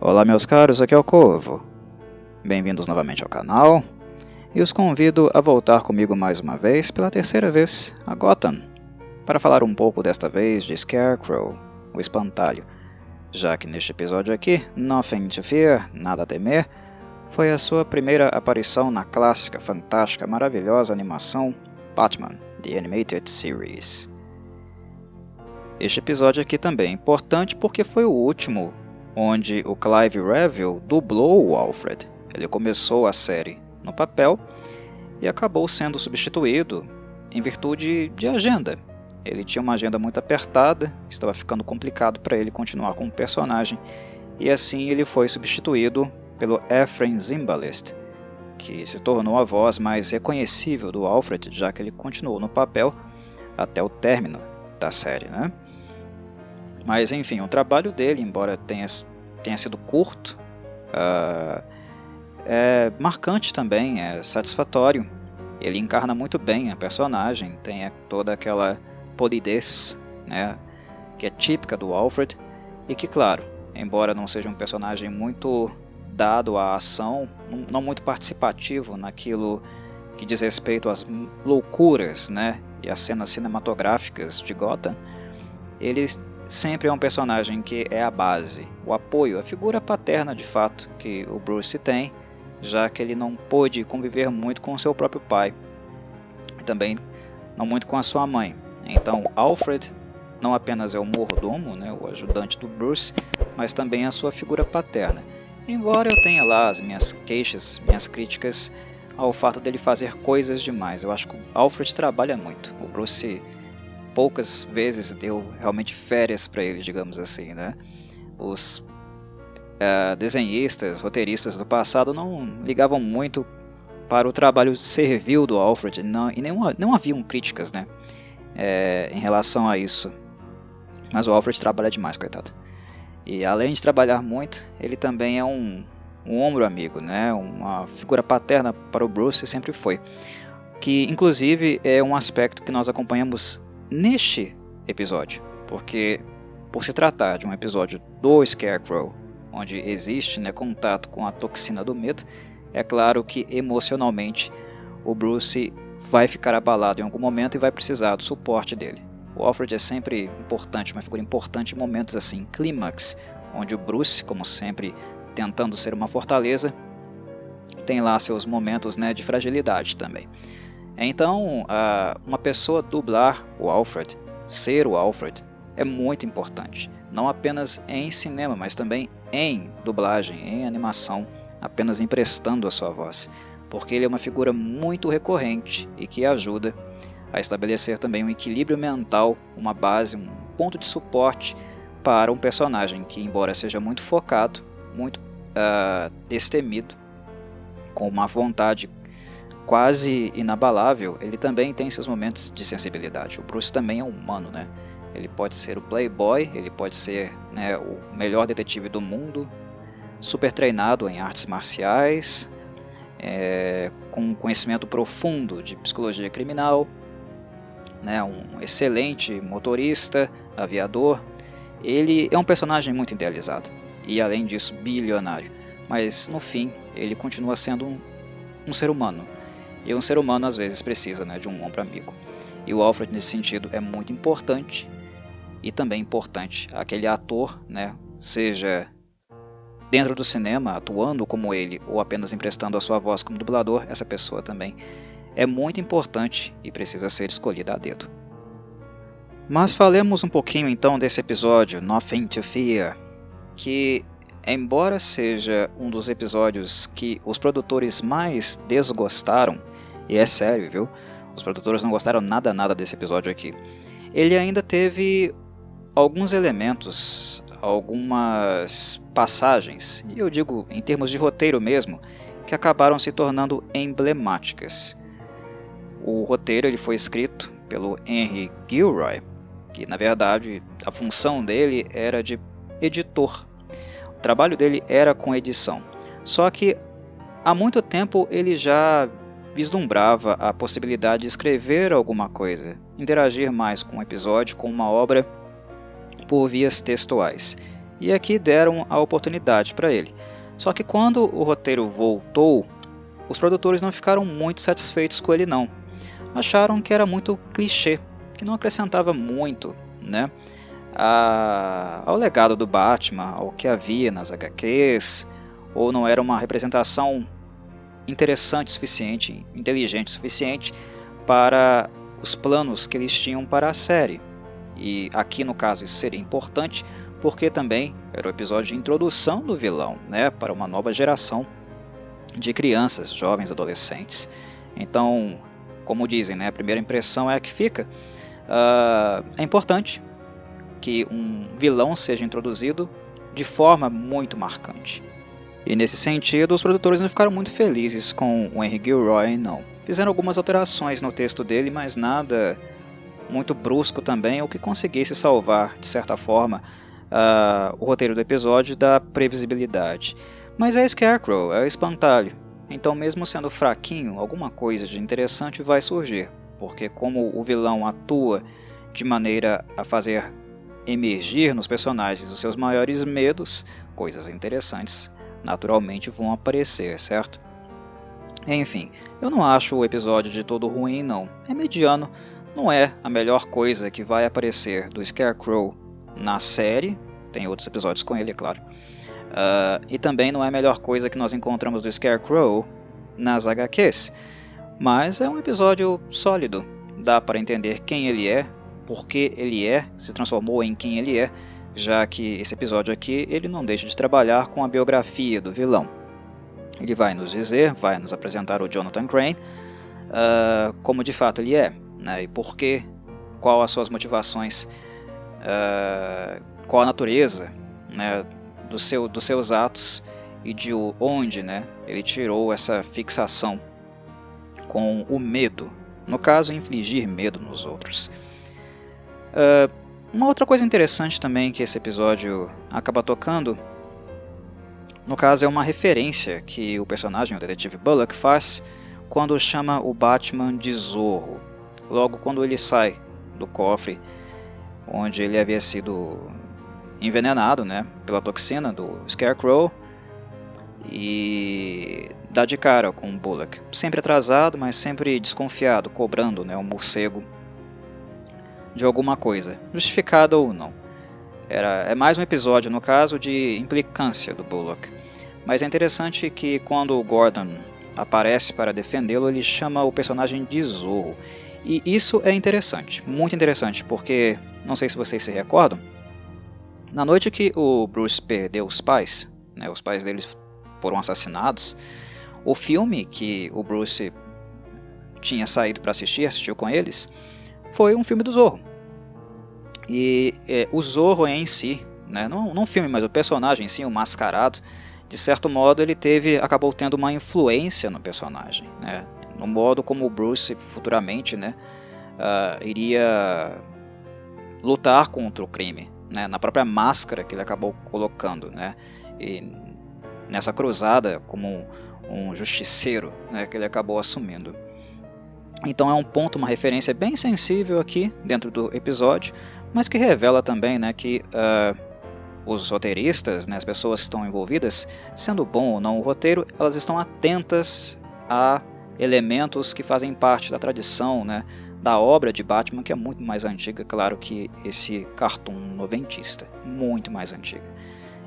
Olá meus caros, aqui é o Corvo. Bem-vindos novamente ao canal e os convido a voltar comigo mais uma vez, pela terceira vez, a Gotham, para falar um pouco desta vez de Scarecrow, o espantalho, já que neste episódio aqui, Nothing to Fear, nada a temer, foi a sua primeira aparição na clássica, fantástica, maravilhosa animação Batman, The Animated Series. Este episódio aqui também é importante porque foi o último onde o Clive Revill dublou o Alfred. Ele começou a série no papel e acabou sendo substituído em virtude de agenda. Ele tinha uma agenda muito apertada, estava ficando complicado para ele continuar com o personagem, e assim ele foi substituído pelo Ephraim Zimbalist, que se tornou a voz mais reconhecível do Alfred, já que ele continuou no papel até o término da série, né? Mas enfim, o trabalho dele, embora tenha sido curto, é marcante também, é satisfatório. Ele encarna muito bem a personagem, tem toda aquela polidez, né, que é típica do Alfred, e que, claro, embora não seja um personagem muito dado à ação, não muito participativo naquilo que diz respeito às loucuras, né, e às cenas cinematográficas de Gotham, ele sempre é um personagem que é a base, o apoio, a figura paterna de fato que o Bruce tem, já que ele não pôde conviver muito com seu próprio pai, e também não muito com a sua mãe. Então Alfred não apenas é o mordomo, né, o ajudante do Bruce, mas também a sua figura paterna. Embora eu tenha lá as minhas queixas, minhas críticas ao fato dele fazer coisas demais, eu acho que o Alfred trabalha muito. O Bruce poucas vezes deu realmente férias para ele, digamos assim, né? Os desenhistas, roteiristas do passado não ligavam muito para o trabalho servil do Alfred, e não haviam críticas, né, em relação a isso. Mas o Alfred trabalha demais, coitado. E além de trabalhar muito, ele também é um ombro amigo, né? Uma figura paterna para o Bruce, sempre foi. Que inclusive é um aspecto que nós acompanhamos neste episódio, porque por se tratar de um episódio do Scarecrow, onde existe, né, contato com a toxina do medo, é claro que emocionalmente o Bruce vai ficar abalado em algum momento e vai precisar do suporte dele. O Alfred é sempre importante, uma figura importante em momentos assim, clímax, onde o Bruce, como sempre tentando ser uma fortaleza, tem lá seus momentos, né, de fragilidade também. Então, uma pessoa dublar o Alfred, ser o Alfred, é muito importante. Não apenas em cinema, mas também em dublagem, em animação, apenas emprestando a sua voz. Porque ele é uma figura muito recorrente e que ajuda a estabelecer também um equilíbrio mental, uma base, um ponto de suporte para um personagem que, embora seja muito focado, muito destemido, com uma vontade quase inabalável, ele também tem seus momentos de sensibilidade. O Bruce também é humano, né? Ele pode ser o playboy, ele pode ser, né, o melhor detetive do mundo, super treinado em artes marciais, com conhecimento profundo de psicologia criminal, né, um excelente motorista, aviador. Ele é um personagem muito idealizado e, além disso, bilionário. Mas, no fim, ele continua sendo um ser humano. E um ser humano às vezes precisa, né, de um ombro amigo. E o Alfred nesse sentido é muito importante. E também importante aquele ator, né, seja dentro do cinema, atuando como ele, ou apenas emprestando a sua voz como dublador, essa pessoa também é muito importante e precisa ser escolhida a dedo. Mas falemos um pouquinho então desse episódio, Nothing to Fear, que, embora seja um dos episódios que os produtores mais desgostaram, e é sério, viu? Os produtores não gostaram nada desse episódio aqui. Ele ainda teve alguns elementos, algumas passagens, e eu digo em termos de roteiro mesmo, que acabaram se tornando emblemáticas. O roteiro ele foi escrito pelo Henry Gilroy, que na verdade a função dele era de editor. O trabalho dele era com edição. Só que há muito tempo ele já vislumbrava a possibilidade de escrever alguma coisa, interagir mais com o episódio, com uma obra por vias textuais. e aqui deram a oportunidade para ele. Só que quando o roteiro voltou, os produtores não ficaram muito satisfeitos com ele não. Acharam que era muito clichê, que não acrescentava muito, né, ao legado do Batman, ao que havia nas HQs, ou não era uma representação interessante o suficiente, inteligente o suficiente para os planos que eles tinham para a série. E aqui no caso isso seria importante porque também era o episódio de introdução do vilão, né, para uma nova geração de crianças, jovens, adolescentes. Então, como dizem, né, a primeira impressão é a que fica. É importante que um vilão seja introduzido de forma muito marcante. E nesse sentido, os produtores não ficaram muito felizes com o Henry Gilroy, não. Fizeram algumas alterações no texto dele, mas nada muito brusco também, ou que conseguisse salvar, de certa forma, o roteiro do episódio da previsibilidade. Mas é Scarecrow, é o espantalho. Então, mesmo sendo fraquinho, alguma coisa de interessante vai surgir, porque como o vilão atua de maneira a fazer emergir nos personagens os seus maiores medos, coisas interessantes naturalmente vão aparecer, certo? Enfim, eu não acho o episódio de todo ruim não, é mediano, não é a melhor coisa que vai aparecer do Scarecrow na série, tem outros episódios com ele, é claro, e também não é a melhor coisa que nós encontramos do Scarecrow nas HQs, mas é um episódio sólido, dá para entender quem ele é, por que ele se transformou em quem ele é, já que esse episódio aqui ele não deixa de trabalhar com a biografia do vilão. Ele vai nos dizer, vai nos apresentar o Jonathan Crane, como de fato ele é, né, e por quê, qual as suas motivações, qual a natureza, né, dos seus atos e de onde, né, ele tirou essa fixação com o medo, no caso infligir medo nos outros. Uma outra coisa interessante também que esse episódio acaba tocando, no caso é uma referência que o personagem, o detetive Bullock, faz quando chama o Batman de Zorro, logo quando ele sai do cofre onde ele havia sido envenenado, né, pela toxina do Scarecrow, e dá de cara com o Bullock, sempre atrasado, mas sempre desconfiado, cobrando, né, o morcego de alguma coisa, justificada ou não. É mais um episódio, no caso, de implicância do Bullock. Mas é interessante que quando o Gordon aparece para defendê-lo, ele chama o personagem de Zorro. E isso é interessante, muito interessante, porque, não sei se vocês se recordam, na noite que o Bruce perdeu os pais, né, os pais deles foram assassinados, o filme que o Bruce tinha saído para assistiu com eles, foi um filme do Zorro. E o Zorro em si, né, não o filme, mas o personagem em si, o mascarado, de certo modo ele acabou tendo uma influência no personagem, né, no modo como o Bruce futuramente, né, iria lutar contra o crime, né, na própria máscara que ele acabou colocando, né, e nessa cruzada como um justiceiro, né, que ele acabou assumindo. Então é um ponto, uma referência bem sensível aqui dentro do episódio, mas que revela também, né, que os roteiristas, né, as pessoas que estão envolvidas, sendo bom ou não o roteiro, elas estão atentas a elementos que fazem parte da tradição, né, da obra de Batman, que é muito mais antiga, claro, que esse cartoon noventista, muito mais antiga.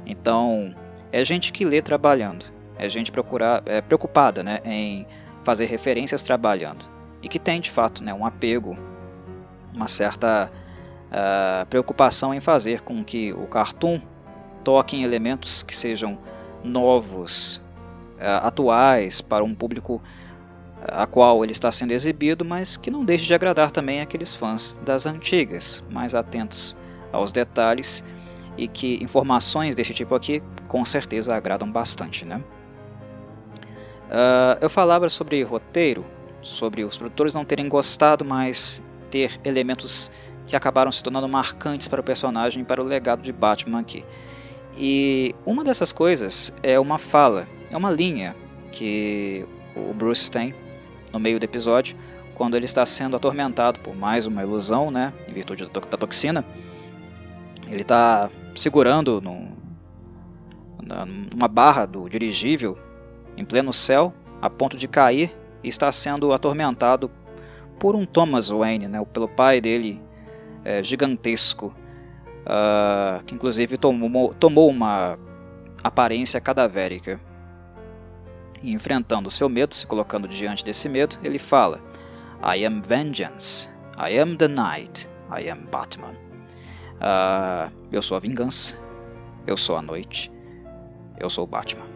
Então, é gente que lê trabalhando, é gente preocupada, né, em fazer referências trabalhando, e que tem de fato, né, um apego, uma certa preocupação em fazer com que o cartoon toque em elementos que sejam novos, atuais para um público a qual ele está sendo exibido, mas que não deixe de agradar também aqueles fãs das antigas, mais atentos aos detalhes, e que informações desse tipo aqui com certeza agradam bastante, né? Eu falava sobre roteiro, sobre os produtores não terem gostado, mas ter elementos que acabaram se tornando marcantes para o personagem e para o legado de Batman aqui. E uma dessas coisas é uma fala, é uma linha que o Bruce tem no meio do episódio, quando ele está sendo atormentado por mais uma ilusão, né, em virtude da toxina. Ele está segurando numa barra do dirigível, em pleno céu, a ponto de cair, e está sendo atormentado por um Thomas Wayne, né, pelo pai dele, gigantesco, que inclusive tomou uma aparência cadavérica. E enfrentando o seu medo, se colocando diante desse medo, ele fala: I am vengeance, I am the night, I am Batman. Eu sou a vingança, eu sou a noite, eu sou o Batman.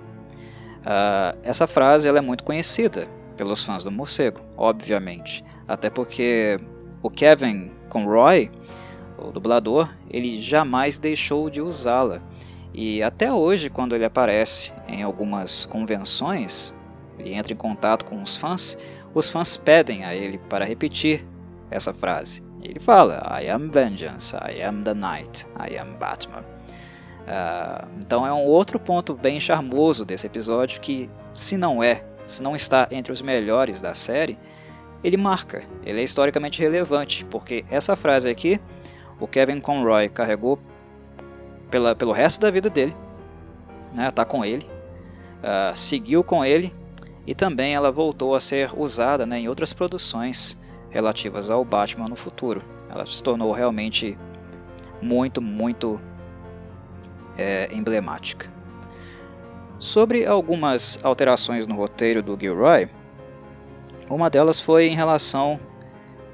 Essa frase ela é muito conhecida pelos fãs do morcego, obviamente, até porque o Kevin Conroy, o dublador, ele jamais deixou de usá-la. E até hoje, quando ele aparece em algumas convenções, ele entra em contato com os fãs pedem a ele para repetir essa frase. Ele fala: I am vengeance, I am the night, I am Batman. Então é um outro ponto bem charmoso desse episódio que, se não está entre os melhores da série, ele marca, ele é historicamente relevante, porque essa frase aqui, o Kevin Conroy carregou pelo resto da vida dele, né, tá com ele, seguiu com ele, e também ela voltou a ser usada, né, em outras produções relativas ao Batman no futuro. Ela se tornou realmente muito emblemática. Sobre algumas alterações no roteiro do Gilroy, uma delas foi em relação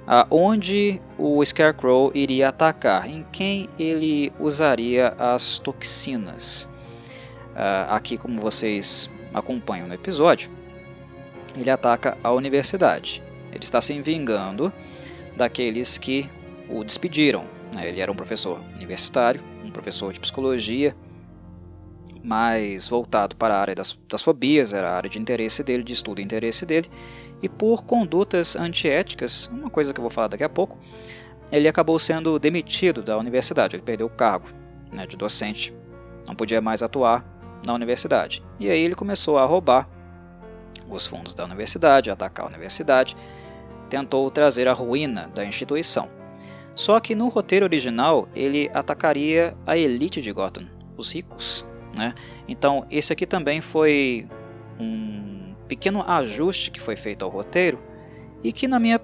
a onde o Scarecrow iria atacar, em quem ele usaria as toxinas. Aqui, como vocês acompanham no episódio, ele ataca a universidade. Ele está se vingando daqueles que o despediram, né? Ele era um professor universitário, um professor de psicologia, mais voltado para a área das fobias, era a área de interesse dele, de estudo e interesse dele, e por condutas antiéticas, uma coisa que eu vou falar daqui a pouco, ele acabou sendo demitido da universidade, ele perdeu o cargo, né, de docente, não podia mais atuar na universidade. E aí ele começou a roubar os fundos da universidade, a atacar a universidade, tentou trazer a ruína da instituição. Só que no roteiro original ele atacaria a elite de Gotham, os ricos, né? Então esse aqui também foi um pequeno ajuste que foi feito ao roteiro e que, na minha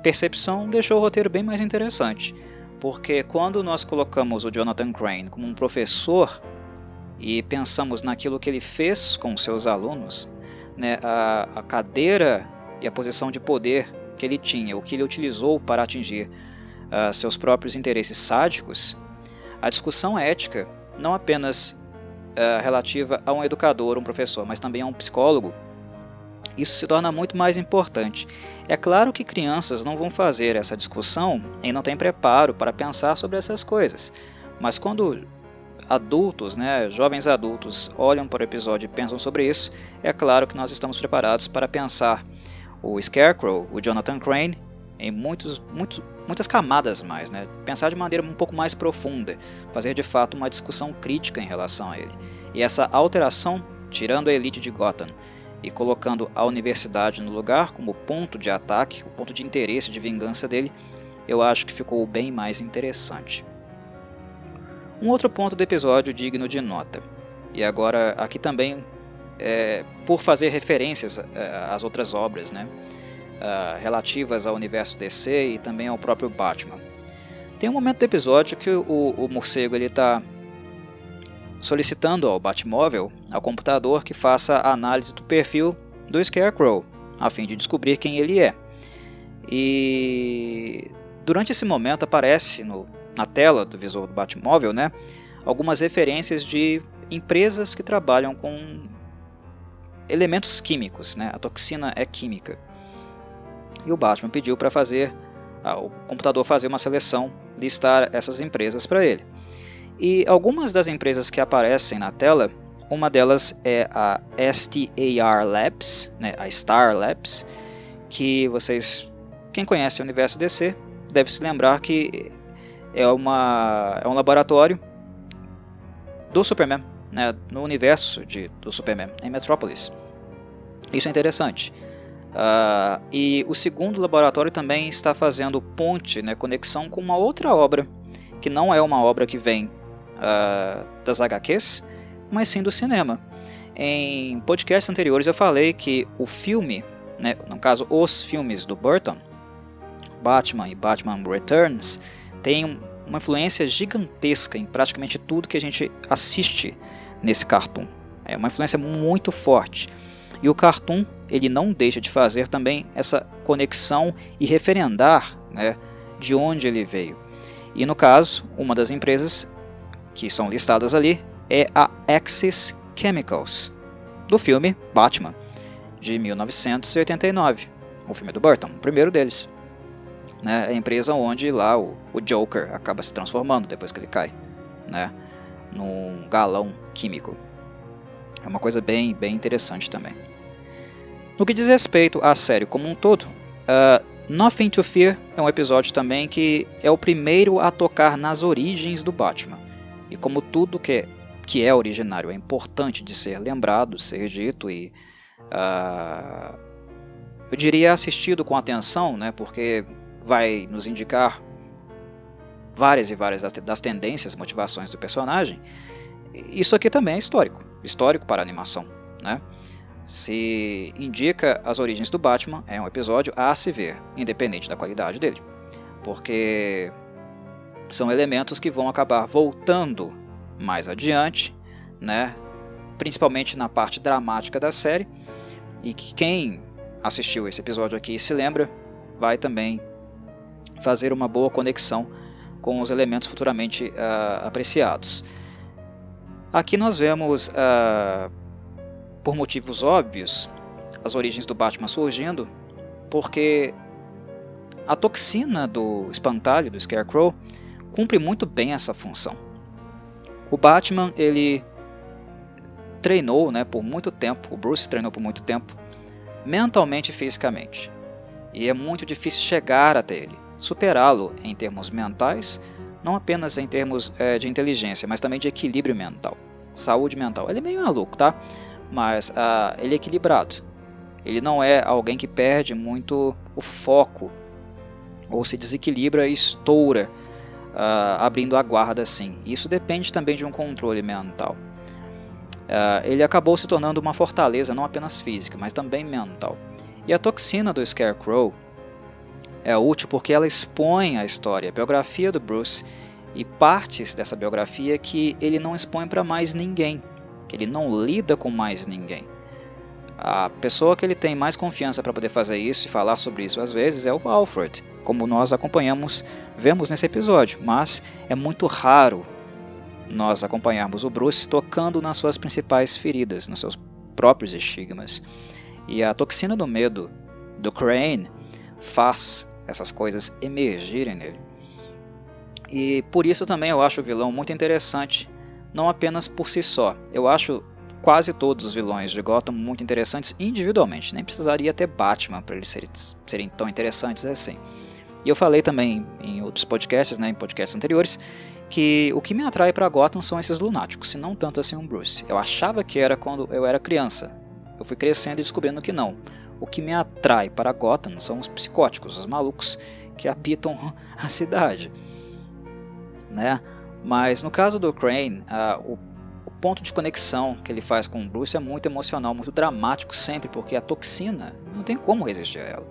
percepção, deixou o roteiro bem mais interessante, porque quando nós colocamos o Jonathan Crane como um professor e pensamos naquilo que ele fez com seus alunos, né, a cadeira e a posição de poder que ele tinha, o que ele utilizou para atingir seus próprios interesses sádicos, a discussão ética, não apenas relativa a um educador, um professor, mas também a um psicólogo, isso se torna muito mais importante. É claro que crianças não vão fazer essa discussão e não têm preparo para pensar sobre essas coisas, mas quando adultos, né, jovens adultos, olham para o episódio e pensam sobre isso, é claro que nós estamos preparados para pensar o Scarecrow, o Jonathan Crane, em muitas camadas mais, né? Pensar de maneira um pouco mais profunda, fazer de fato uma discussão crítica em relação a ele. E essa alteração, tirando a elite de Gotham e colocando a universidade no lugar como ponto de ataque, o ponto de interesse, de vingança dele, eu acho que ficou bem mais interessante. Um outro ponto do episódio digno de nota, e agora aqui também por fazer referências às outras obras, né, relativas ao universo DC e também ao próprio Batman. Tem um momento do episódio que o morcego está solicitando ao Batmóvel, ao computador, que faça a análise do perfil do Scarecrow, a fim de descobrir quem ele é. E durante esse momento aparece na tela do visor do Batmóvel, né, algumas referências de empresas que trabalham com elementos químicos, né? A toxina é química. E o Batman pediu para o computador fazer uma seleção, listar essas empresas para ele. E algumas das empresas que aparecem na tela, uma delas é a STAR Labs, né, a Star Labs, que quem conhece o universo DC, deve se lembrar que é um laboratório do Superman, né, no universo do Superman, em Metrópolis. Isso é interessante. E o segundo laboratório também está fazendo ponte, né, conexão com uma outra obra, que não é uma obra que vem das HQs, mas sim do cinema. Em podcasts anteriores eu falei que o filme, né, no caso os filmes do Burton, Batman e Batman Returns, tem uma influência gigantesca em praticamente tudo que a gente assiste nesse cartoon. É uma influência muito forte. E o cartoon, ele não deixa de fazer também essa conexão e referendar, né, de onde ele veio. E no caso, uma das empresas que são listadas ali é a Axis Chemicals, do filme Batman, de 1989, o filme do Burton, o primeiro deles. Né, é a empresa onde lá o Joker acaba se transformando depois que ele cai, né, num galão químico. É uma coisa bem interessante também. No que diz respeito à série como um todo, Nothing to Fear é um episódio também que é o primeiro a tocar nas origens do Batman. E como tudo que é originário é importante de ser lembrado, ser dito e eu diria assistido com atenção, né, porque vai nos indicar várias e várias das tendências, motivações do personagem. Isso aqui também é histórico para a animação, né? Se indica as origens do Batman, é um episódio a se ver, independente da qualidade dele, porque são elementos que vão acabar voltando mais adiante, né? Principalmente na parte dramática da série, e que quem assistiu esse episódio aqui e se lembra, vai também fazer uma boa conexão com os elementos futuramente apreciados. Aqui nós vemos, por motivos óbvios, as origens do Batman surgindo, porque a toxina do espantalho, do Scarecrow, cumpre muito bem essa função. O Batman, ele treinou, né, por muito tempo, o Bruce treinou por muito tempo, mentalmente e fisicamente. E é muito difícil chegar até ele, superá-lo em termos mentais, não apenas em termos de inteligência, mas também de equilíbrio mental, saúde mental. Ele é meio maluco, tá? Mas ele é equilibrado. Ele não é alguém que perde muito o foco, ou se desequilibra e estoura, abrindo a guarda assim. Isso depende também de um controle mental. Ele acabou se tornando uma fortaleza não apenas física, mas também mental. E a toxina do Scarecrow é útil porque ela expõe a história, a biografia do Bruce e partes dessa biografia que ele não expõe para mais ninguém, que ele não lida com mais ninguém. A pessoa que ele tem mais confiança para poder fazer isso e falar sobre isso às vezes é o Alfred, como nós vemos nesse episódio, mas é muito raro nós acompanharmos o Bruce tocando nas suas principais feridas, nos seus próprios estigmas. E a toxina do medo do Crane faz essas coisas emergirem nele. E por isso também eu acho o vilão muito interessante, não apenas por si só. Eu acho quase todos os vilões de Gotham muito interessantes individualmente, nem precisaria ter Batman para eles serem tão interessantes assim. E eu falei também em outros podcasts, né, em podcasts anteriores, que o que me atrai para Gotham são esses lunáticos, e não tanto assim um Bruce. Eu achava que era quando eu era criança. Eu fui crescendo e descobrindo que não. O que me atrai para Gotham são os psicóticos, os malucos que habitam a cidade, né? Mas no caso do Crane, o ponto de conexão que ele faz com o Bruce é muito emocional, muito dramático sempre, porque a toxina não tem como resistir a ela.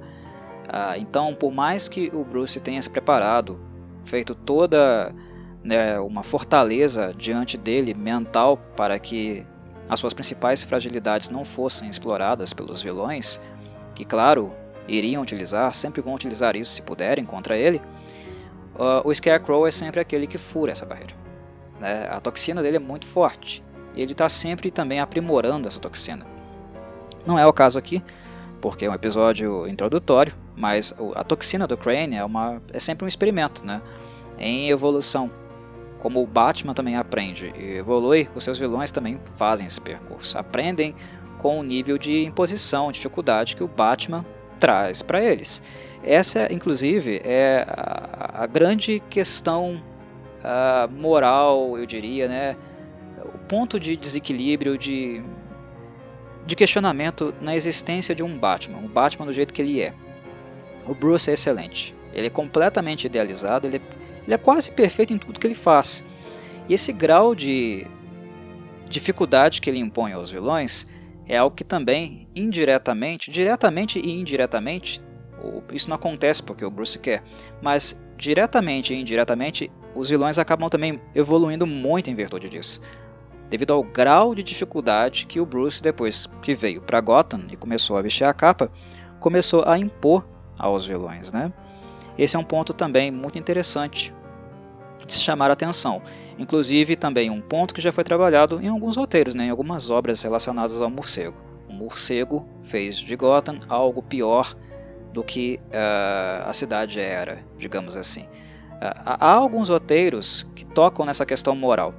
Então, por mais que o Bruce tenha se preparado, feito toda, né, uma fortaleza diante dele, mental, para que as suas principais fragilidades não fossem exploradas pelos vilões, que claro, iriam utilizar, sempre vão utilizar isso se puderem contra ele, o Scarecrow é sempre aquele que fura essa barreira, né? A toxina dele é muito forte, e ele está sempre também aprimorando essa toxina. Não é o caso aqui, porque é um episódio introdutório, mas a toxina do Crane é sempre um experimento, né, em evolução. Como o Batman também aprende e evolui, os seus vilões também fazem esse percurso. Aprendem com o nível de imposição, dificuldade que o Batman traz para eles. Essa, inclusive, é a grande questão moral, eu diria, né? O ponto de desequilíbrio, de questionamento na existência de um Batman. O Batman do jeito que ele é. O Bruce é excelente. Ele é completamente idealizado, ele é quase perfeito em tudo que ele faz. E esse grau de dificuldade que ele impõe aos vilões é algo que também, diretamente e indiretamente, isso não acontece porque o Bruce quer, mas diretamente e indiretamente, os vilões acabam também evoluindo muito em virtude disso. Devido ao grau de dificuldade que o Bruce, depois que veio para Gotham e começou a vestir a capa, começou a impor aos vilões, né? Esse é um ponto também muito interessante de se chamar a atenção. Inclusive também um ponto que já foi trabalhado em alguns roteiros, né, em algumas obras relacionadas ao morcego. O morcego fez de Gotham algo pior do que a cidade era, digamos assim. Há alguns roteiros que tocam nessa questão moral.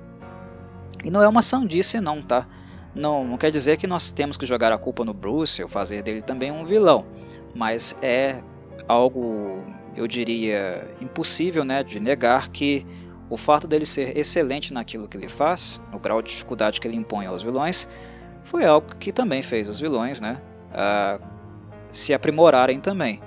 E não é uma sandice não, tá? Não quer dizer que nós temos que jogar a culpa no Bruce ou fazer dele também um vilão. Mas é algo, eu diria, impossível, né, de negar que o fato dele ser excelente naquilo que ele faz, no grau de dificuldade que ele impõe aos vilões, foi algo que também fez os vilões, né, se aprimorarem também.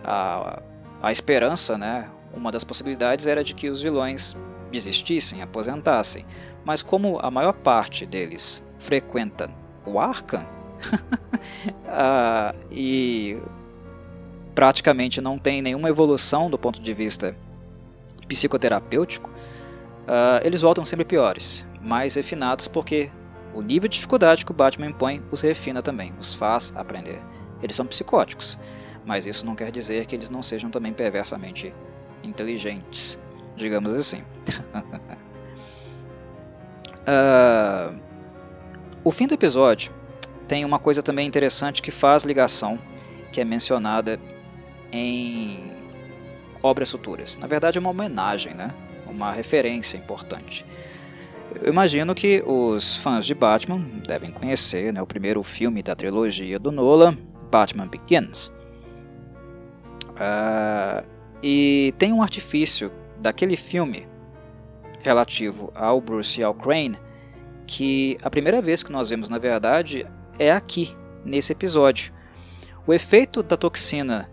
A esperança, né, uma das possibilidades era de que os vilões desistissem, aposentassem. Mas como a maior parte deles frequenta o Arkham e praticamente não tem nenhuma evolução do ponto de vista psicoterapêutico, eles voltam sempre piores, mais refinados, porque o nível de dificuldade que o Batman impõe os refina também, os faz aprender. Eles são psicóticos, mas isso não quer dizer que eles não sejam também perversamente inteligentes, digamos assim. O fim do episódio tem uma coisa também interessante que faz ligação, que é mencionada em obras futuras. Na verdade é uma homenagem, né? Uma referência importante. Eu imagino que os fãs de Batman devem conhecer, né, o primeiro filme da trilogia do Nolan, Batman Begins. E tem um artifício daquele filme relativo ao Bruce e ao Crane, que a primeira vez que nós vemos, na verdade, é aqui, nesse episódio. O efeito da toxina,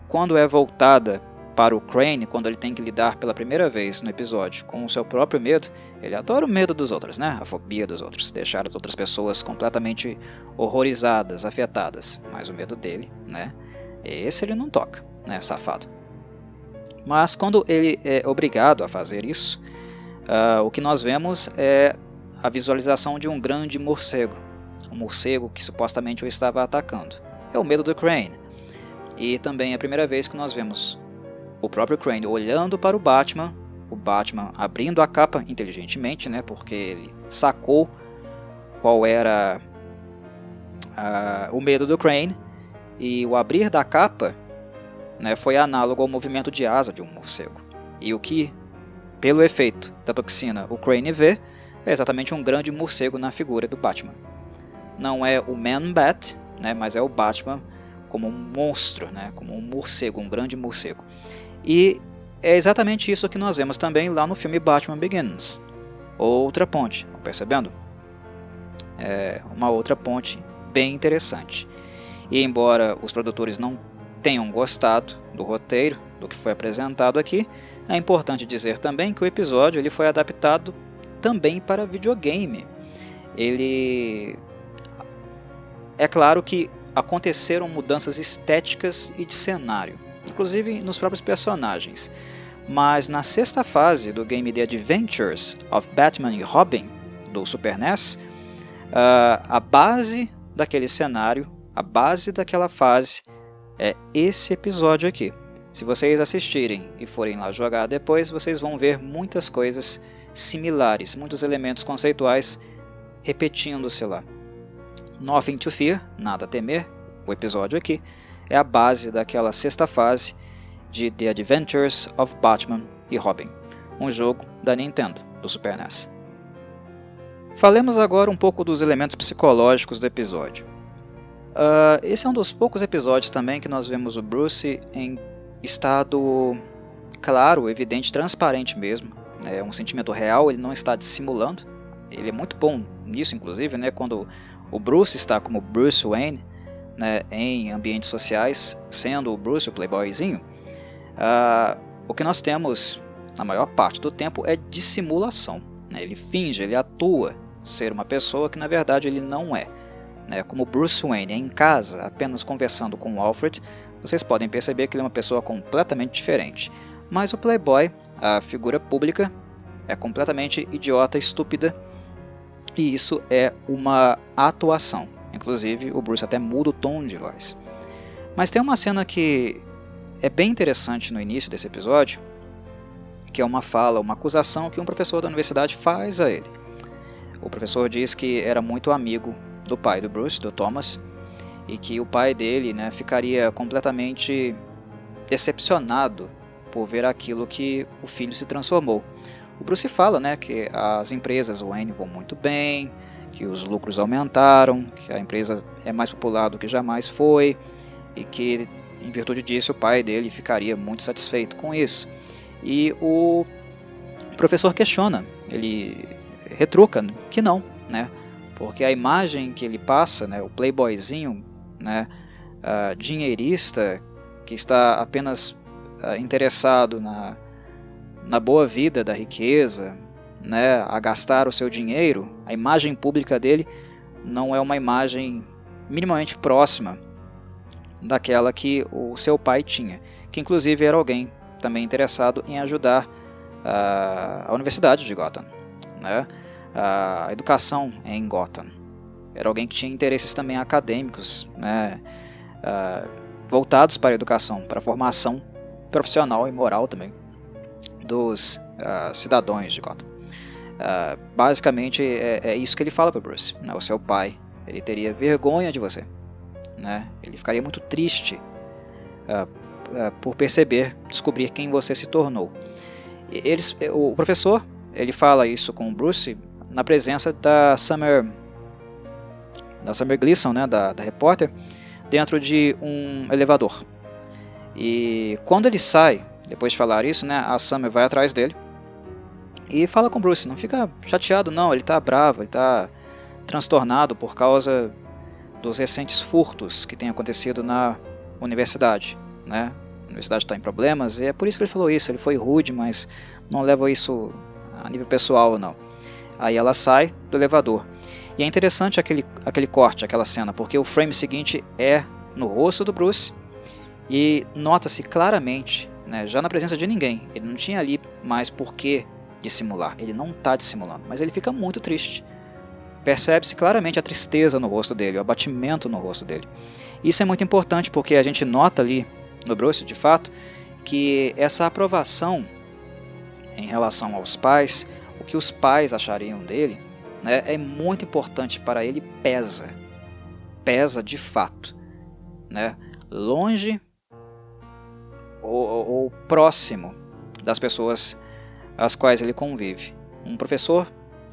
quando é voltada para o Crane, quando ele tem que lidar pela primeira vez no episódio com o seu próprio medo, ele adora o medo dos outros, né? A fobia dos outros, deixar as outras pessoas completamente horrorizadas, afetadas, mas o medo dele, né? Esse ele não toca, né? Safado. Mas quando ele é obrigado a fazer isso, o que nós vemos é a visualização de um grande morcego, um morcego que supostamente o estava atacando. É o medo do Crane. E também é a primeira vez que nós vemos o próprio Crane olhando para o Batman abrindo a capa inteligentemente, né, porque ele sacou qual era o medo do Crane, e o abrir da capa, né, foi análogo ao movimento de asa de um morcego. E o que, pelo efeito da toxina, o Crane vê é exatamente um grande morcego na figura do Batman. Não é o Man-Bat, né, mas é o Batman como um monstro, né, como um morcego, um grande morcego. E é exatamente isso que nós vemos também lá no filme Batman Begins. Outra ponte, estão percebendo? É uma outra ponte bem interessante. E embora os produtores não tenham gostado do roteiro, do que foi apresentado aqui, é importante dizer também que o episódio ele foi adaptado também para videogame. É claro que aconteceram mudanças estéticas e de cenário, inclusive nos próprios personagens. Mas na sexta fase do game The Adventures of Batman e Robin, do Super NES, a base daquele cenário, a base daquela fase é esse episódio aqui. Se vocês assistirem e forem lá jogar depois, vocês vão ver muitas coisas similares, muitos elementos conceituais repetindo-se lá. Nothing to Fear, nada a temer, o episódio aqui, é a base daquela sexta fase de The Adventures of Batman e Robin, um jogo da Nintendo, do Super NES. Falemos agora um pouco dos elementos psicológicos do episódio. Esse é um dos poucos episódios também que nós vemos o Bruce em estado claro, evidente, transparente mesmo. É um sentimento real, ele não está dissimulando. Ele é muito bom nisso, inclusive, né, quando o Bruce está como Bruce Wayne, né, em ambientes sociais, sendo o Bruce o playboyzinho. O que nós temos, na maior parte do tempo, é dissimulação. Né? Ele finge, ele atua ser uma pessoa que na verdade ele não é. Como Bruce Wayne é em casa, apenas conversando com o Alfred, vocês podem perceber que ele é uma pessoa completamente diferente. Mas o Playboy, a figura pública, é completamente idiota, estúpida, e isso é uma atuação. Inclusive, o Bruce até muda o tom de voz. Mas tem uma cena que é bem interessante no início desse episódio, que é uma fala, uma acusação que um professor da universidade faz a ele. O professor diz que era muito amigo do pai do Bruce, do Thomas, e que o pai dele, ficaria completamente decepcionado por ver aquilo que o filho se transformou. O Bruce fala, que as empresas Wayne vão muito bem, que os lucros aumentaram, que a empresa é mais popular do que jamais foi, e que, em virtude disso, o pai dele ficaria muito satisfeito com isso. E o professor questiona, ele retruca que não, porque a imagem que ele passa, o playboyzinho, dinheirista, que está apenas interessado na boa vida da riqueza, a gastar o seu dinheiro, a imagem pública dele não é uma imagem minimamente próxima daquela que o seu pai tinha, que inclusive era alguém também interessado em ajudar a Universidade de Gotham, a educação em Gotham. Era alguém que tinha interesses também acadêmicos, voltados para a educação, para a formação profissional e moral também dos cidadãos de Gotham. Basicamente é isso que ele fala para Bruce. O seu pai, ele teria vergonha de você, ele ficaria muito triste por descobrir quem você se tornou. O professor, ele fala isso com o Bruce na presença da Summer Gleason, da repórter, dentro de um elevador. E quando ele sai, depois de falar isso, a Summer vai atrás dele e fala com o Bruce. Não fica chateado não, ele está bravo, ele está transtornado por causa dos recentes furtos que têm acontecido na universidade. A universidade está em problemas e é por isso que ele falou isso. Ele foi rude, mas não leva isso a nível pessoal não. Aí ela sai do elevador. E é interessante aquele corte, aquela cena, porque o frame seguinte é no rosto do Bruce e nota-se claramente, já na presença de ninguém, ele não tinha ali mais por que dissimular, ele não está dissimulando, mas ele fica muito triste. Percebe-se claramente a tristeza no rosto dele, o abatimento no rosto dele. Isso é muito importante porque a gente nota ali no Bruce, de fato, que essa aprovação em relação aos pais, o que os pais achariam dele, é muito importante para ele, pesa de fato, longe ou próximo das pessoas às quais ele convive. Um professor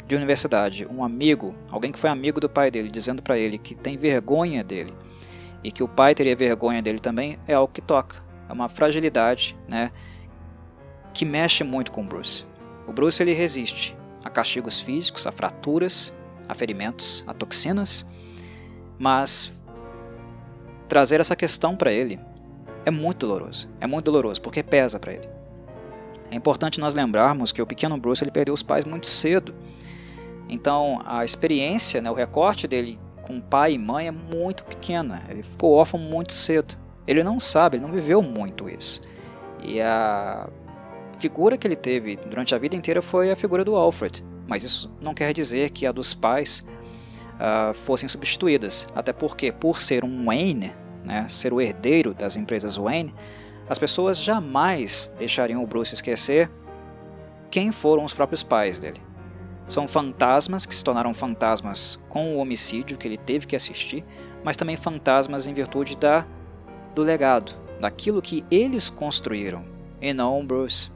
de universidade, um amigo, alguém que foi amigo do pai dele, dizendo para ele que tem vergonha dele e que o pai teria vergonha dele também, é algo que toca, é uma fragilidade, que mexe muito com o Bruce. O Bruce, ele resiste a castigos físicos, a fraturas, a ferimentos, a toxinas, mas trazer essa questão para ele é muito doloroso porque pesa para ele. É importante nós lembrarmos que o pequeno Bruce, ele perdeu os pais muito cedo, então a experiência, o recorte dele com pai e mãe é muito pequena, ele ficou órfão muito cedo, ele não sabe, ele não viveu muito isso, e a figura que ele teve durante a vida inteira foi a figura do Alfred, mas isso não quer dizer que a dos pais fossem substituídas, até porque por ser um Wayne, ser o herdeiro das empresas Wayne, as pessoas jamais deixariam o Bruce esquecer quem foram os próprios pais dele. São fantasmas que se tornaram fantasmas com o homicídio que ele teve que assistir, mas também fantasmas em virtude do legado, daquilo que eles construíram, e não o Bruce.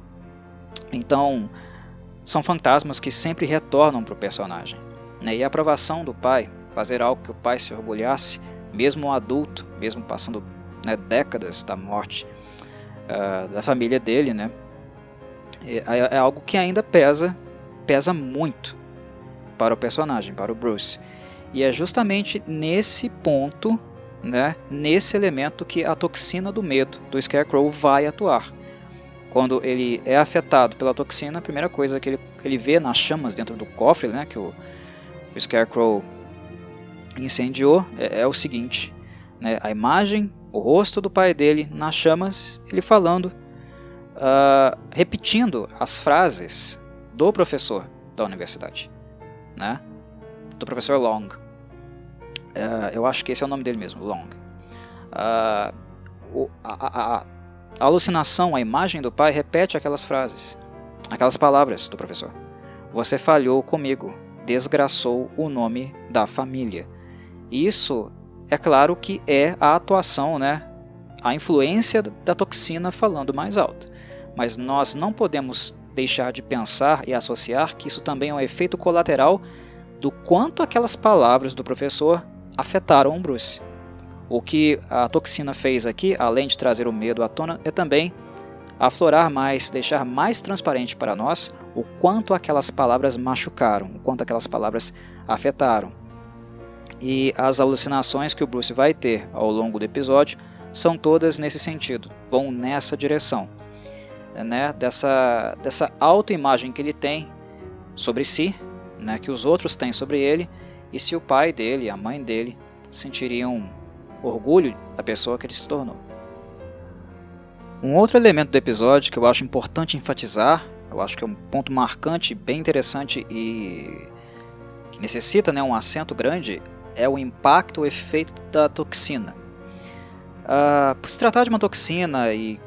Então, são fantasmas que sempre retornam para o personagem. E a aprovação do pai, fazer algo que o pai se orgulhasse, mesmo um adulto, mesmo passando décadas da morte da família dele, é algo que ainda pesa muito para o personagem, para o Bruce. E é justamente nesse ponto, nesse elemento que a toxina do medo do Scarecrow vai atuar. Quando ele é afetado pela toxina, a primeira coisa que ele vê nas chamas dentro do cofre, que o o Scarecrow incendiou é o seguinte, né? A imagem, o rosto do pai dele nas chamas, ele falando, repetindo as frases do professor da universidade, né? Do professor Long. Eu acho que esse é o nome dele mesmo, Long. A alucinação, a imagem do pai repete aquelas frases, aquelas palavras do professor. Você falhou comigo, desgraçou o nome da família. Isso, é claro que é a atuação, né? A influência da toxina falando mais alto. Mas nós não podemos deixar de pensar e associar que isso também é um efeito colateral do quanto aquelas palavras do professor afetaram o Bruce. O que a toxina fez aqui, além de trazer o medo à tona, é também aflorar mais, deixar mais transparente para nós o quanto aquelas palavras machucaram, o quanto aquelas palavras afetaram. E as alucinações que o Bruce vai ter ao longo do episódio são todas nesse sentido, vão nessa direção, né? Dessa autoimagem que ele tem sobre si, né? Que os outros têm sobre ele, e se o pai dele, a mãe dele, sentiriam orgulho da pessoa que ele se tornou. Um outro elemento do episódio que eu acho importante enfatizar, eu acho que é um ponto marcante, bem interessante e que necessita, né, um acento grande, é o impacto, o efeito da toxina. Por se tratar de uma toxina e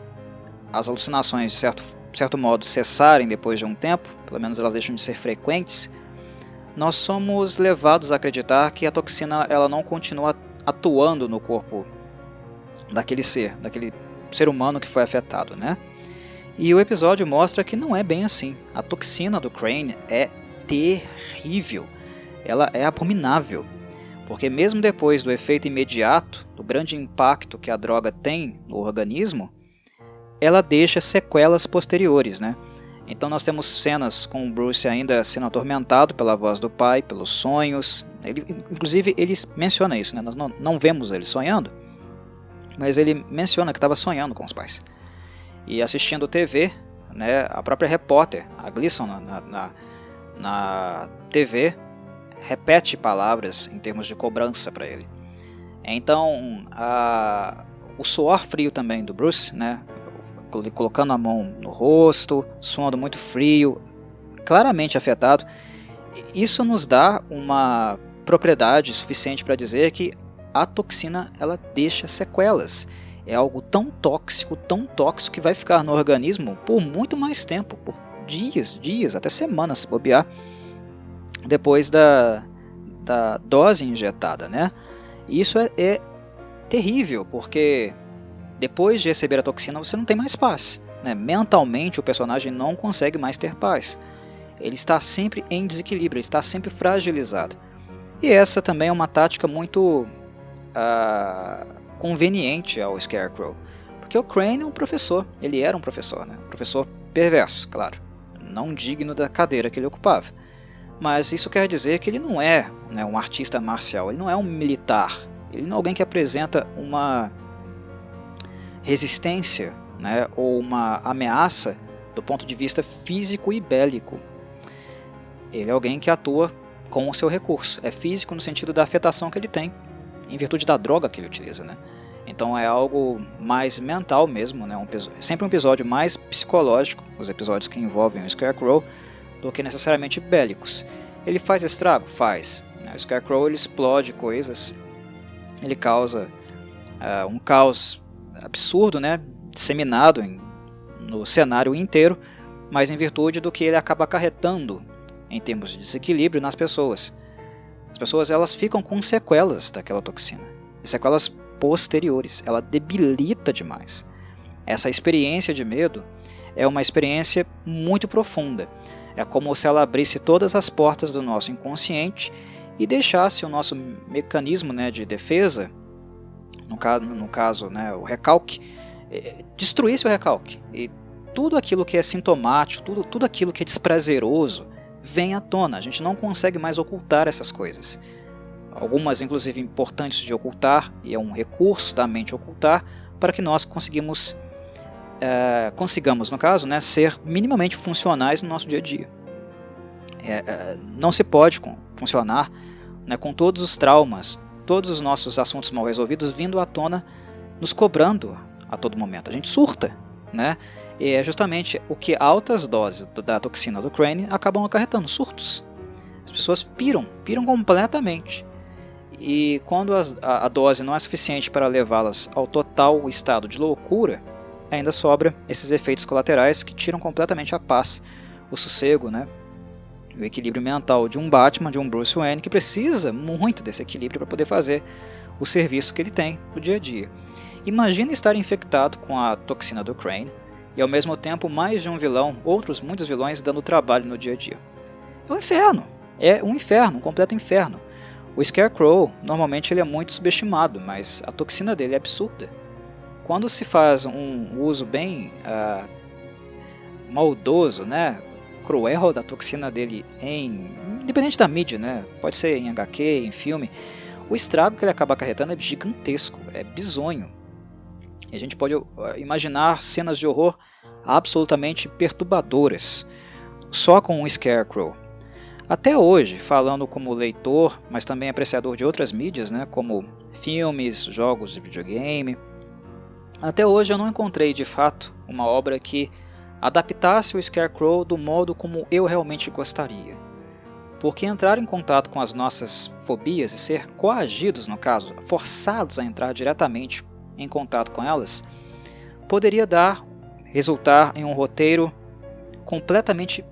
as alucinações, de certo modo, cessarem depois de um tempo, pelo menos elas deixam de ser frequentes, nós somos levados a acreditar que a toxina ela não continua atuando no corpo daquele ser humano que foi afetado, né? E o episódio mostra que não é bem assim. A toxina do Crane é terrível, ela é abominável, porque mesmo depois do efeito imediato, do grande impacto que a droga tem no organismo, ela deixa sequelas posteriores, né? Então nós temos cenas com o Bruce ainda sendo atormentado pela voz do pai, pelos sonhos. Inclusive ele menciona isso, né? Nós não vemos ele sonhando, mas ele menciona que estava sonhando com os pais. E assistindo TV, né, a própria repórter, a Gleason, na TV, repete palavras em termos de cobrança para ele. Então, o suor frio também do Bruce, né, colocando a mão no rosto, suando muito frio, claramente afetado, isso nos dá uma propriedade suficiente para dizer que a toxina ela deixa sequelas. É algo tão tóxico que vai ficar no organismo por muito mais tempo, por dias, até semanas, se bobear, depois da dose injetada, né? E isso é terrível, porque depois de receber a toxina você não tem mais paz, né? Mentalmente o personagem não consegue mais ter paz. Ele está sempre em desequilíbrio, ele está sempre fragilizado. E essa também é uma tática muito conveniente ao Scarecrow, porque o Crane é um professor, ele era um professor, né? Um professor perverso, claro, não digno da cadeira que ele ocupava. Mas isso quer dizer que ele não é, né, um artista marcial, ele não é um militar, ele não é alguém que apresenta uma resistência, né, ou uma ameaça do ponto de vista físico e bélico. Ele é alguém que atua com o seu recurso, é físico no sentido da afetação que ele tem, em virtude da droga que ele utiliza, né? Então é algo mais mental mesmo, né? Sempre um episódio mais psicológico, os episódios que envolvem o Scarecrow, do que necessariamente bélicos. Ele faz estrago? Faz. O Scarecrow ele explode coisas, ele causa um caos absurdo, né? Disseminado no cenário inteiro, mas em virtude do que ele acaba acarretando em termos de desequilíbrio nas pessoas. As pessoas elas ficam com sequelas daquela toxina, sequelas posteriores, ela debilita demais. Essa experiência de medo é uma experiência muito profunda, é como se ela abrisse todas as portas do nosso inconsciente e deixasse o nosso mecanismo, né, de defesa, no caso, né, o recalque, destruísse o recalque, e tudo aquilo que é sintomático, tudo aquilo que é desprazeroso, vem à tona. A gente não consegue mais ocultar essas coisas. Algumas, inclusive, importantes de ocultar, e é um recurso da mente ocultar, para que nós consigamos, no caso, né, ser minimamente funcionais no nosso dia a dia. Não se pode funcionar né, com todos os traumas, todos os nossos assuntos mal resolvidos vindo à tona, nos cobrando a todo momento. A gente surta, né? E é justamente o que altas doses da toxina do Crane acabam acarretando, surtos. As pessoas piram completamente. E quando a dose não é suficiente para levá-las ao total estado de loucura, ainda sobra esses efeitos colaterais que tiram completamente a paz, o sossego, né? O equilíbrio mental de um Batman, de um Bruce Wayne, que precisa muito desse equilíbrio para poder fazer o serviço que ele tem no dia a dia. Imagina estar infectado com a toxina do Crane e ao mesmo tempo mais de um vilão, muitos vilões dando trabalho no dia a dia. É um inferno, um completo inferno. O Scarecrow, normalmente ele é muito subestimado, mas a toxina dele é absurda. Quando se faz um uso bem maldoso, né, cruel da toxina dele, independente da mídia, né, pode ser em HQ, em filme, o estrago que ele acaba acarretando é gigantesco, é bizonho. E a gente pode imaginar cenas de horror absolutamente perturbadoras, só com um Scarecrow. Até hoje, falando como leitor, mas também apreciador de outras mídias, né, como filmes, jogos de videogame, até hoje eu não encontrei de fato uma obra que adaptasse o Scarecrow do modo como eu realmente gostaria. Porque entrar em contato com as nossas fobias e ser coagidos, no caso, forçados a entrar diretamente em contato com elas, poderia resultar em um roteiro completamente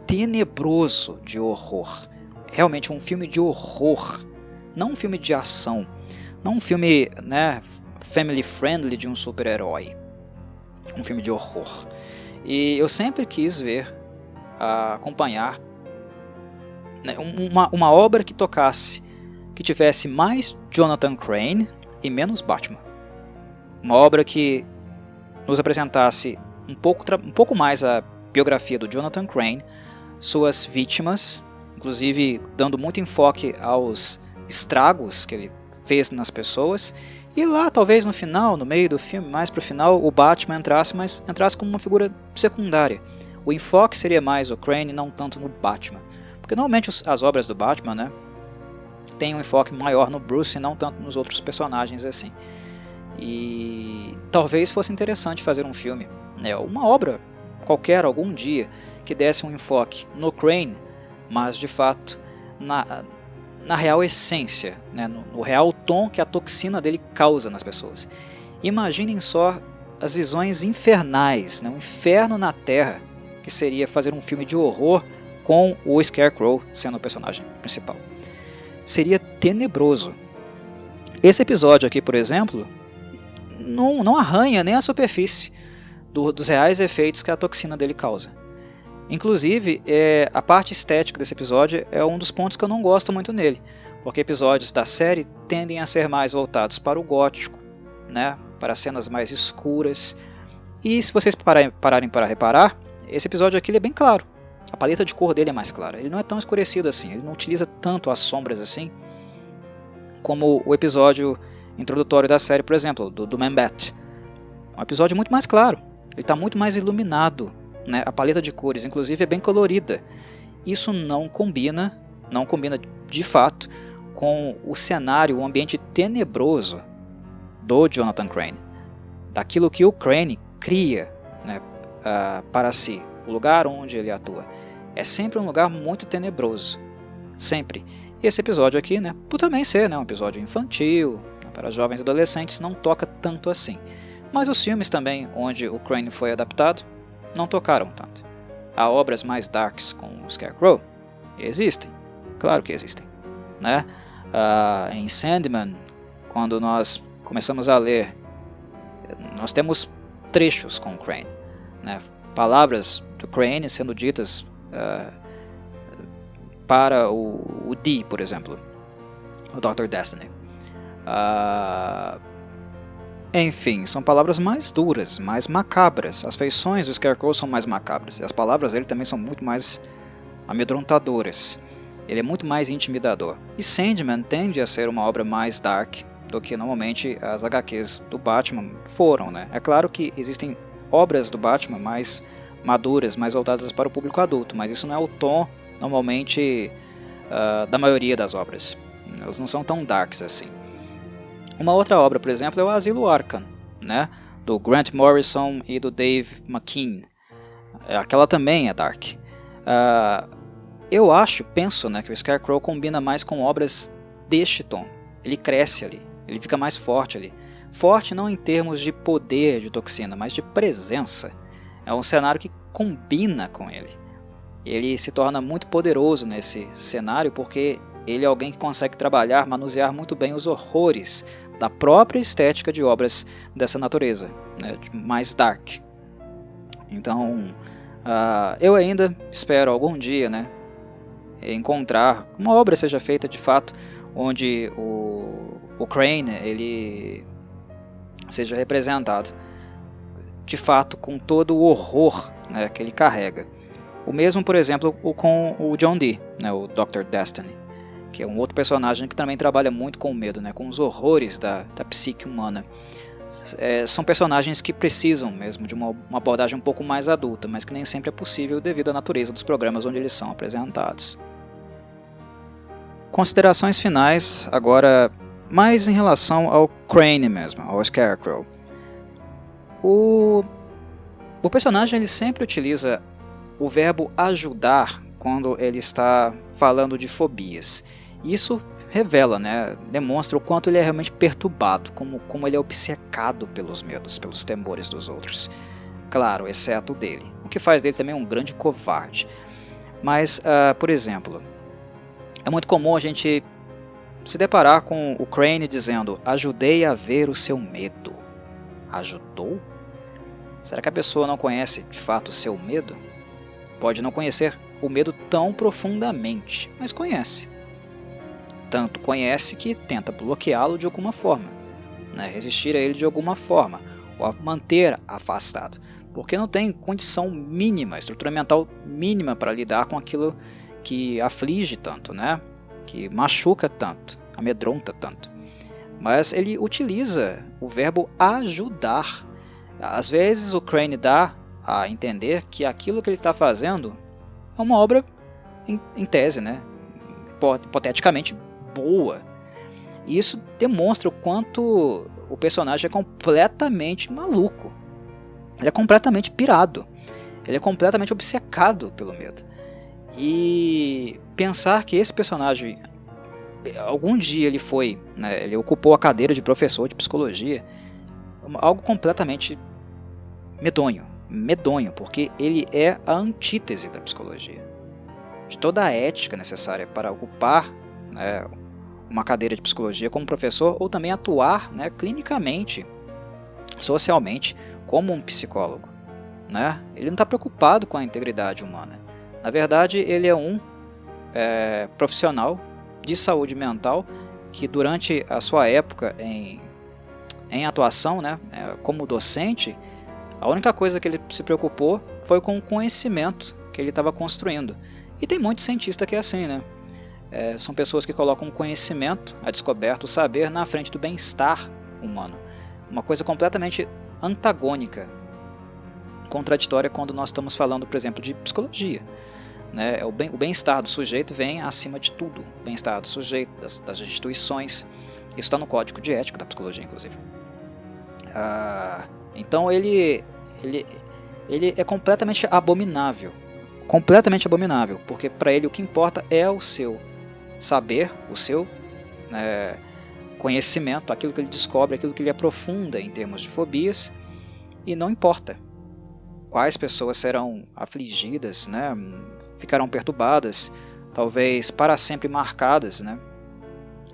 tenebroso de horror. Realmente um filme de horror, não um filme de ação, não um filme, né, family friendly de um super-herói, um filme de horror. E eu sempre quis acompanhar, né, uma obra que tivesse mais Jonathan Crane e menos Batman. Uma obra que nos apresentasse um pouco mais a biografia do Jonathan Crane, suas vítimas, inclusive dando muito enfoque aos estragos que ele fez nas pessoas, e lá talvez no final, no meio do filme, mais pro final, o Batman entrasse como uma figura secundária. O enfoque seria mais o Crane, não tanto no Batman. Porque normalmente as obras do Batman, né, tem um enfoque maior no Bruce e não tanto nos outros personagens assim. E talvez fosse interessante fazer um filme, né, uma obra qualquer algum dia que desse um enfoque no Crane, mas de fato na real essência, né, no real tom que a toxina dele causa nas pessoas. Imaginem só as visões infernais, né, um inferno na Terra, que seria fazer um filme de horror com o Scarecrow sendo o personagem principal. Seria tenebroso. Esse episódio aqui, por exemplo, não arranha nem a superfície dos reais efeitos que a toxina dele causa. Inclusive, a parte estética desse episódio é um dos pontos que eu não gosto muito nele, porque episódios da série tendem a ser mais voltados para o gótico, né, para cenas mais escuras. E se vocês pararem para reparar, esse episódio aqui ele é bem claro. A paleta de cor dele é mais clara. Ele não é tão escurecido assim, ele não utiliza tanto as sombras assim, como o episódio introdutório da série, por exemplo, do Man-Bat. É um episódio muito mais claro, ele está muito mais iluminado, né? A paleta de cores, inclusive, é bem colorida. Isso não combina de fato com o cenário, o ambiente tenebroso do Jonathan Crane, daquilo que o Crane cria, né, para si, o lugar onde ele atua. É sempre um lugar muito tenebroso, sempre. E esse episódio aqui, né, por também ser, né, um episódio infantil, né, para jovens e adolescentes, não toca tanto assim. Mas os filmes também, onde o Crane foi adaptado, não tocaram tanto. Há obras mais darks com o Scarecrow? Existem, claro que existem, né? Em Sandman, quando nós começamos a ler, nós temos trechos com o Crane, né? Palavras do Crane sendo ditas para o D, por exemplo, o Dr. Destiny. Enfim, são palavras mais duras, mais macabras. As feições do Scarecrow são mais macabras. E as palavras dele também são muito mais amedrontadoras. Ele é muito mais intimidador. E Sandman tende a ser uma obra mais dark do que normalmente as HQs do Batman foram, né? É claro que existem obras do Batman mais maduras, mais voltadas para o público adulto, mas isso não é o tom normalmente da maioria das obras. Elas não são tão darks assim. Uma outra obra, por exemplo, é o Asilo Arkham, né? Do Grant Morrison e do Dave McKean. Aquela também é dark. Eu penso, né, que o Scarecrow combina mais com obras deste tom. Ele cresce ali, ele fica mais forte ali. Forte não em termos de poder de toxina, mas de presença. É um cenário que combina com ele. Ele se torna muito poderoso nesse cenário porque ele é alguém que consegue trabalhar, manusear muito bem os horrores da própria estética de obras dessa natureza, né, mais dark. Então, eu ainda espero algum dia, né, encontrar uma obra seja feita de fato, onde o Crane ele seja representado de fato com todo o horror, né, que ele carrega. O mesmo, por exemplo, com o John Dee, né, o Dr. Destiny, que é um outro personagem que também trabalha muito com o medo, né, com os horrores da psique humana. São personagens que precisam mesmo de uma abordagem um pouco mais adulta, mas que nem sempre é possível devido à natureza dos programas onde eles são apresentados. Considerações finais, agora mais em relação ao Crane mesmo, ao Scarecrow. O personagem ele sempre utiliza o verbo ajudar quando ele está falando de fobias. Isso revela, né, demonstra o quanto ele é realmente perturbado, como ele é obcecado pelos medos, pelos temores dos outros. Claro, exceto o dele, o que faz dele também um grande covarde. Mas, por exemplo, é muito comum a gente se deparar com o Crane dizendo: ajudei a ver o seu medo. Ajudou? Será que a pessoa não conhece de fato o seu medo? Pode não conhecer o medo tão profundamente, mas conhece. Tanto conhece que tenta bloqueá-lo de alguma forma, né? Resistir a ele de alguma forma, ou manter afastado, porque não tem condição mínima, estrutura mental mínima para lidar com aquilo que aflige tanto, né? Que machuca tanto, amedronta tanto. Mas ele utiliza o verbo ajudar. Às vezes o Crane dá a entender que aquilo que ele está fazendo é uma obra em tese, né? Hipoteticamente boa. E isso demonstra o quanto o personagem é completamente maluco. Ele é completamente pirado. Ele é completamente obcecado pelo medo. E pensar que esse personagem, algum dia ele foi, né, ele ocupou a cadeira de professor de psicologia, algo completamente medonho, porque ele é a antítese da psicologia, de toda a ética necessária para ocupar, né, uma cadeira de psicologia como professor, ou também atuar, né, clinicamente, socialmente, como um psicólogo, né? Ele não está preocupado com a integridade humana. Na verdade, ele é um profissional de saúde mental que durante a sua época em atuação, né, como docente, a única coisa que ele se preocupou foi com o conhecimento que ele estava construindo. E tem muito cientista que é assim, né? São pessoas que colocam o conhecimento, a descoberta, o saber na frente do bem-estar humano. Uma coisa completamente antagônica, contraditória quando nós estamos falando, por exemplo, de psicologia. Né? O bem-estar do sujeito vem acima de tudo. O bem-estar do sujeito, das instituições. Isso está no código de ética da psicologia, inclusive. Então ele é completamente abominável. Completamente abominável. Porque para ele o que importa é o seu saber, o seu conhecimento, aquilo que ele descobre, aquilo que ele aprofunda em termos de fobias. E não importa quais pessoas serão afligidas, né, ficarão perturbadas, talvez para sempre marcadas, né,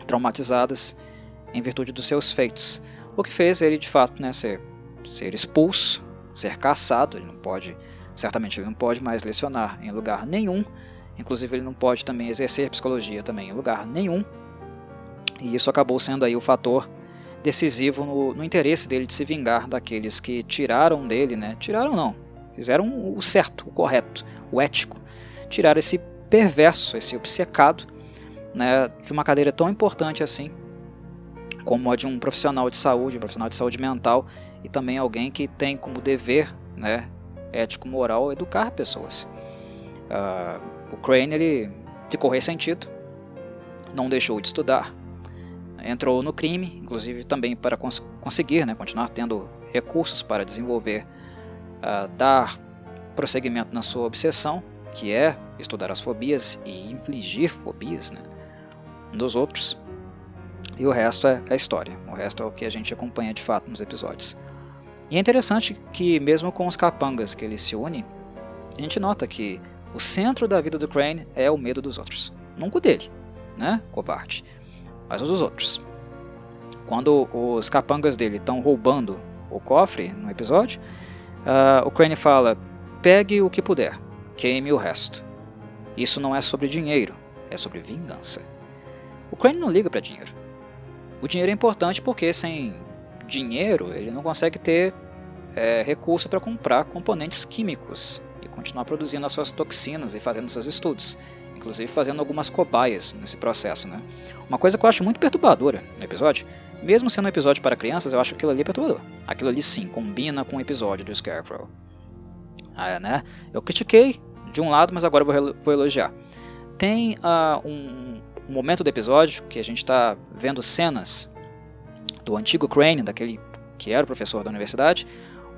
traumatizadas em virtude dos seus feitos. O que fez ele de fato, né, ser expulso, ser caçado. Certamente ele não pode mais lecionar em lugar nenhum, inclusive ele não pode também exercer psicologia também em lugar nenhum, e isso acabou sendo aí o fator decisivo no interesse dele de se vingar daqueles que tiraram dele, né? Tiraram não, fizeram o certo, o correto, o ético, tiraram esse perverso, esse obcecado, né, de uma cadeira tão importante assim, como a de um profissional de saúde mental, e também alguém que tem como dever, né, ético-moral, educar pessoas. O Crane, ele ficou ressentido, não deixou de estudar, entrou no crime, inclusive também para conseguir, né, continuar tendo recursos para desenvolver, dar prosseguimento na sua obsessão, que é estudar as fobias e infligir fobias, né, dos outros. E o resto é a história, o resto é o que a gente acompanha de fato nos episódios. E é interessante que mesmo com os capangas que ele se une, a gente nota que o centro da vida do Crane é o medo dos outros. Nunca o dele, né, covarde, mas os dos outros. Quando os capangas dele estão roubando o cofre no episódio, o Crane fala: pegue o que puder, queime o resto. Isso não é sobre dinheiro, é sobre vingança. O Crane não liga para dinheiro. O dinheiro é importante porque sem dinheiro ele não consegue ter recurso para comprar componentes químicos e continuar produzindo as suas toxinas e fazendo seus estudos, inclusive fazendo algumas cobaias nesse processo, né? Uma coisa que eu acho muito perturbadora no episódio, mesmo sendo um episódio para crianças, eu acho que aquilo ali é perturbador. Aquilo ali sim combina com o episódio do Scarecrow. Né? Eu critiquei de um lado, mas agora eu vou elogiar. Tem um momento do episódio que a gente está vendo cenas do antigo Crane, daquele que era o professor da universidade,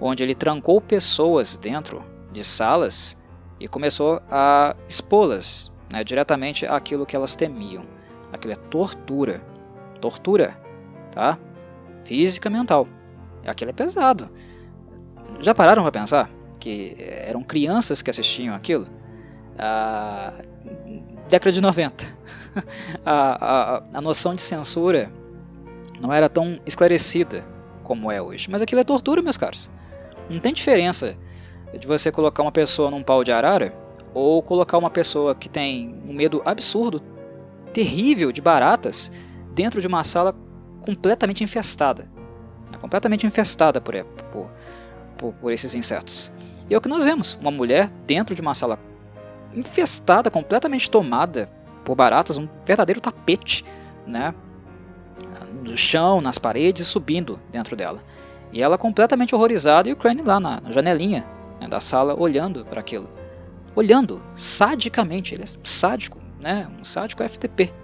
onde ele trancou pessoas dentro de salas e começou a expô-las, né, diretamente àquilo que elas temiam. Aquilo é tortura. Tortura, tá? Física e mental. Aquilo é pesado. Já pararam para pensar que eram crianças que assistiam aquilo? Década de 90. A noção de censura não era tão esclarecida como é hoje. Mas aquilo é tortura, meus caros. Não tem diferença de você colocar uma pessoa num pau de arara ou colocar uma pessoa que tem um medo absurdo, terrível de baratas dentro de uma sala completamente infestada. Completamente infestada por esses insetos. E é o que nós vemos. Uma mulher dentro de uma sala infestada, completamente tomada por baratas, um verdadeiro tapete, né, no chão, nas paredes, subindo dentro dela. E ela completamente horrorizada e o Crane lá na janelinha, né, da sala, olhando para aquilo. Olhando sadicamente. Ele é sádico, né, um sádico FTP.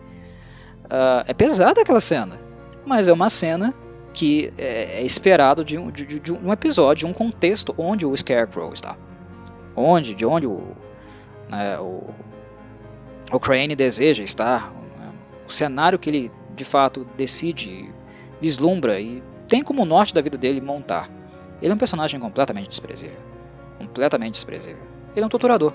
É pesada aquela cena, mas é uma cena que é esperado de um episódio, de um contexto onde o Scarecrow está. De onde o Crane deseja estar, o cenário que ele de fato decide, vislumbra e tem como norte da vida dele montar. Ele é um personagem completamente desprezível. Completamente desprezível. Ele é um torturador.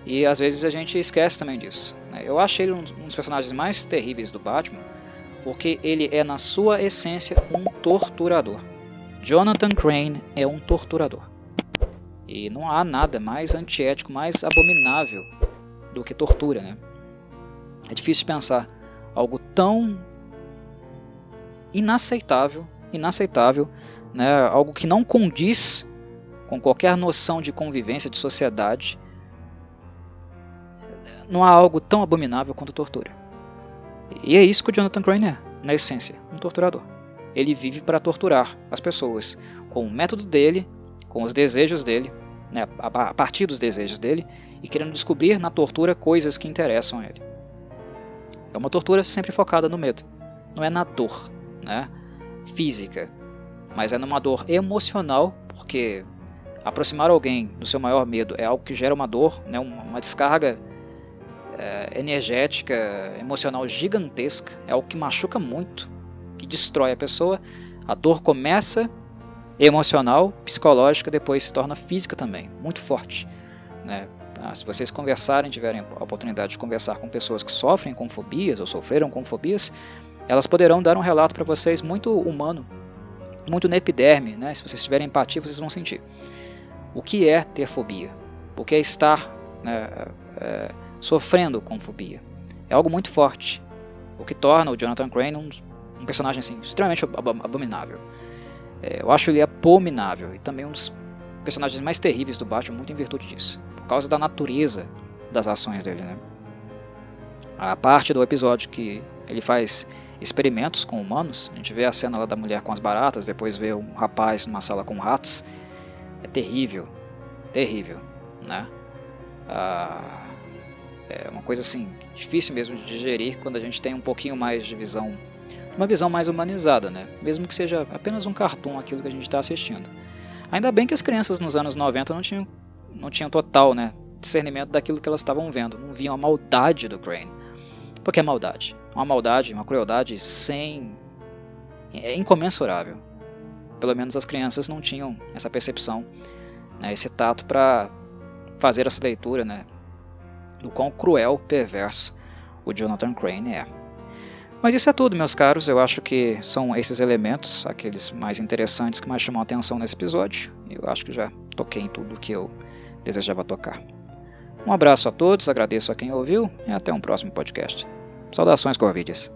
E às vezes a gente esquece também disso, né? Eu acho ele um dos personagens mais terríveis do Batman, porque ele é na sua essência um torturador. Jonathan Crane é um torturador. E não há nada mais antiético, mais abominável do que tortura, né? É difícil de pensar algo tão inaceitável, né? Algo que não condiz com qualquer noção de convivência, de sociedade. Não há algo tão abominável quanto tortura. E é isso que o Jonathan Crane é, na essência, um torturador. Ele vive para torturar as pessoas, com o método dele, com os desejos dele, né, a partir dos desejos dele, e querendo descobrir na tortura coisas que interessam a ele. É uma tortura sempre focada no medo, não é na dor, né, física, mas é numa dor emocional, porque aproximar alguém do seu maior medo é algo que gera uma dor, né, uma descarga energética, emocional gigantesca, é algo que machuca muito, que destrói a pessoa. A dor começa emocional, psicológica, depois se torna física também, muito forte, né? Se vocês conversarem, tiverem a oportunidade de conversar com pessoas que sofrem com fobias ou sofreram com fobias, elas poderão dar um relato para vocês muito humano, muito na epiderme, né? Se vocês tiverem empatia, vocês vão sentir o que é ter fobia, o que é estar, né, sofrendo com fobia. É algo muito forte, o que torna o Jonathan Crane um personagem assim, extremamente abominável. Eu acho ele abominável e também um dos personagens mais terríveis do Batman, muito em virtude disso, por causa da natureza das ações dele, né? A parte do episódio que ele faz experimentos com humanos, a gente vê a cena lá da mulher com as baratas, depois vê um rapaz numa sala com ratos, é terrível, terrível, né? É uma coisa assim, difícil mesmo de digerir quando a gente tem um pouquinho mais de visão, uma visão mais humanizada, né? Mesmo que seja apenas um cartoon aquilo que a gente está assistindo. Ainda bem que as crianças nos anos 90 não tinham total, né, discernimento daquilo que elas estavam vendo, não viam a maldade do Crane. Porque é maldade. Uma maldade, uma crueldade é incomensurável. Pelo menos as crianças não tinham essa percepção, né, esse tato para fazer essa leitura, né, do quão cruel, perverso o Jonathan Crane é. Mas isso é tudo, meus caros. Eu acho que são esses elementos, aqueles mais interessantes que mais chamam a atenção nesse episódio. Eu acho que já toquei em tudo que eu desejava tocar. Um abraço a todos, agradeço a quem ouviu e até um próximo podcast. Saudações, Corvides!